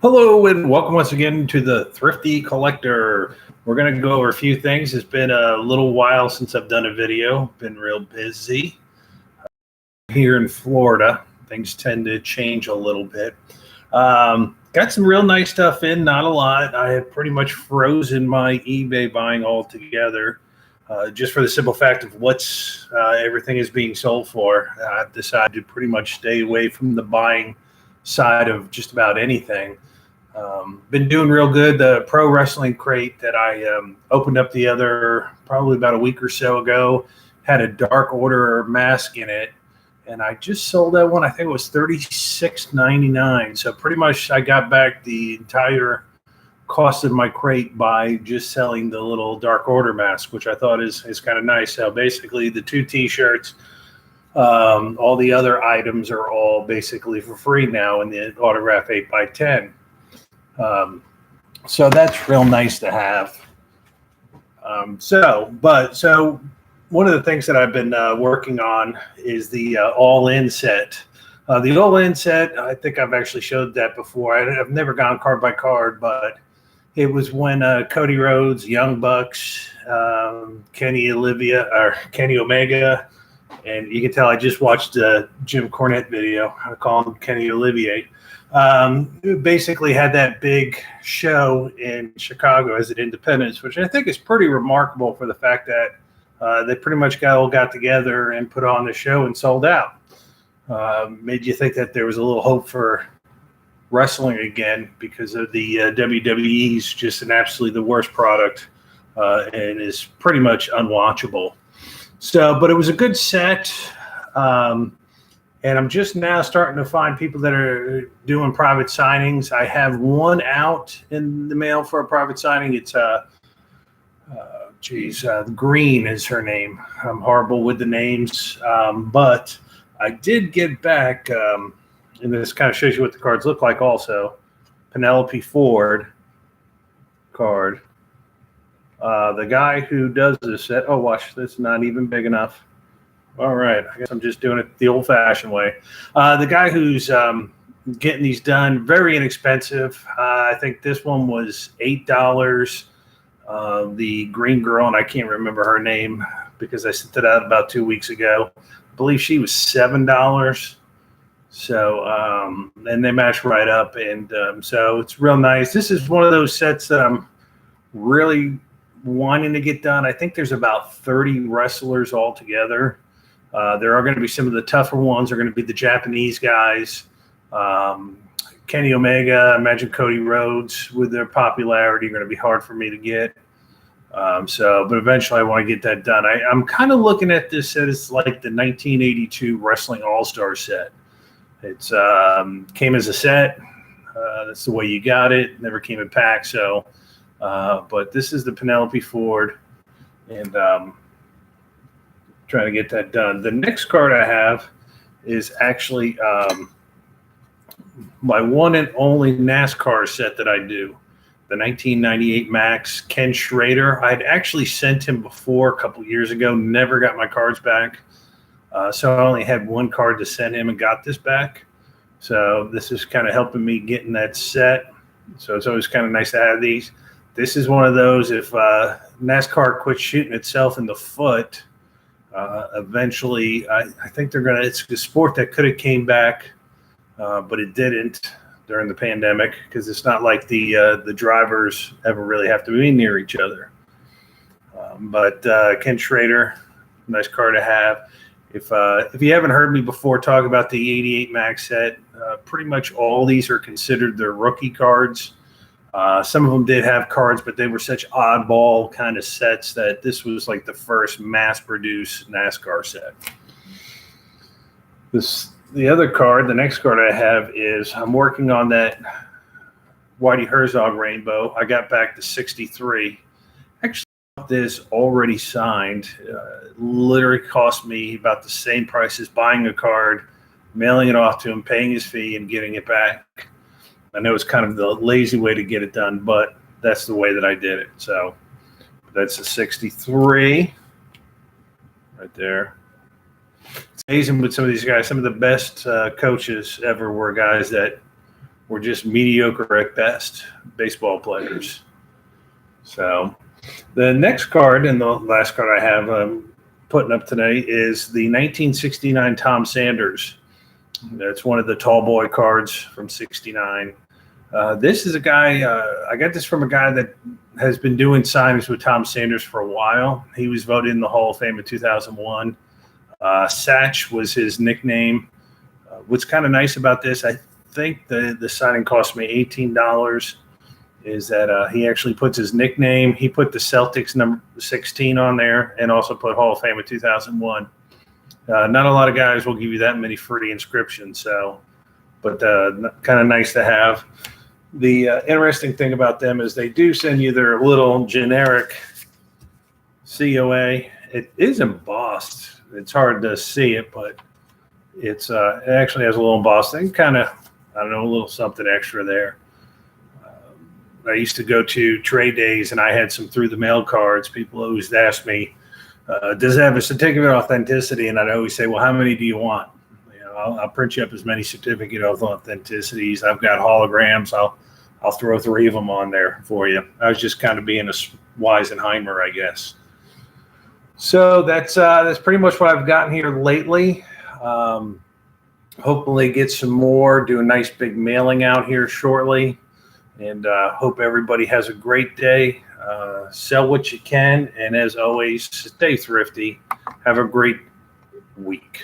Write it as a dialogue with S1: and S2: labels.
S1: Hello and welcome once again to the Thrifty Collector. We're going to go over a few things. It's been a little while since I've done a video. Been real busy here in Florida. Things tend to change a little bit. Got some real nice stuff in, not a lot. I have pretty much frozen my eBay buying altogether, just for the simple fact of what's everything is being sold for. I've decided to pretty much stay away from the buying side of just about anything. Been doing real good. The pro wrestling crate that I opened up probably about a week or so ago had a Dark Order mask in it, and I just sold that one. I think it was $36.99. So pretty much I got back the entire cost of my crate by just selling the little Dark Order mask, which I thought is kind of nice. So basically the two T-shirts, all the other items are all basically for free now in the autograph 8x10. So that's real nice to have. So one of the things that I've been working on is the all-in set. The all-in set, I think I've actually showed that before. I've never gone card by card, but it was when Cody Rhodes, Young Bucks, Kenny Omega, and you can tell I just watched a Jim Cornette video. I call him Kenny Olivier. Basically had that big show in Chicago as an Independence, which I think is pretty remarkable for the fact that they pretty much all got together and put on the show and sold out. Made you think that there was a little hope for wrestling again because of the WWE's just an absolutely the worst product and is pretty much unwatchable. So, but it was a good set. And I'm just now starting to find people that are doing private signings. I have one out in the mail for a private signing. It's Green is her name. I'm horrible with the names, but I did get back, and this kind of shows you what the cards look like also, Penelope Ford card. The guy who does this set, oh, watch, that's not even big enough. All right, I guess I'm just doing it the old-fashioned way. The guy who's getting these done, very inexpensive. I think this one was $8. The green girl, and I can't remember her name because I sent it out about 2 weeks ago. I believe she was $7. So, and they match right up, and so it's real nice. This is one of those sets that I'm really wanting to get done. I think there's about 30 wrestlers altogether. There are going to be some of the tougher ones are going to be the Japanese guys. Kenny Omega, I imagine Cody Rhodes with their popularity are going to be hard for me to get. But eventually I want to get that done. I'm kind of looking at this set as like the 1982 Wrestling All-Star set. It's came as a set. That's the way you got it. Never came in pack. So, but this is the Penelope Ford, and trying to get that done. The next card I have is actually my one and only NASCAR set that I do, the 1998 Max Ken Schrader. I'd actually sent him before a couple years ago, never got my cards back. So I only had one card to send him and got this back. So this is kind of helping me getting that set. So it's always kind of nice to have these. This is one of those, if NASCAR quits shooting itself in the foot, eventually, I think it's a sport that could have came back, but it didn't during the pandemic because it's not like the drivers ever really have to be near each other. But Ken Schrader, nice card to have. If you haven't heard me before talk about the 88 Max set, pretty much all these are considered their rookie cards. Some of them did have cards, but they were such oddball kind of sets that this was like the first mass-produced NASCAR set. The next card I have is I'm working on that Whitey Hertz rainbow. I got back to 63. Actually, this already signed. Literally cost me about the same price as buying a card, mailing it off to him, paying his fee, and getting it back. I know it's kind of the lazy way to get it done, but that's the way that I did it. So that's a 63 right there. It's amazing with some of these guys. Some of the best coaches ever were guys that were just mediocre at best baseball players. So the next card and the last card I have putting up today is the 1969 Tom Sanders. That's one of the tall boy cards from 69. This is a guy, I got this from a guy that has been doing signings with Tom Sanders for a while. He was voted in the Hall of Fame in 2001. Satch was his nickname. What's kind of nice about this, I think the signing cost me $18, is that he actually puts his nickname. He put the Celtics number 16 on there and also put Hall of Fame in 2001. Not a lot of guys will give you that many free inscriptions, but kind of nice to have. The interesting thing about them is they do send you their little generic COA. It is embossed. It's hard to see it, but it actually has a little embossing. Kind of, I don't know, a little something extra there. I used to go to trade days, and I had some through the mail cards. People always ask me, does it have a certificate of authenticity? And I'd always say, well, how many do you want? I'll print you up as many certificate of authenticities. I've got holograms. I'll throw 3 of them on there for you. I was just kind of being a Weisenheimer, I guess. So that's pretty much what I've gotten here lately. Hopefully get some more, do a nice big mailing out here shortly. And hope everybody has a great day. Sell what you can. And as always, stay thrifty. Have a great week.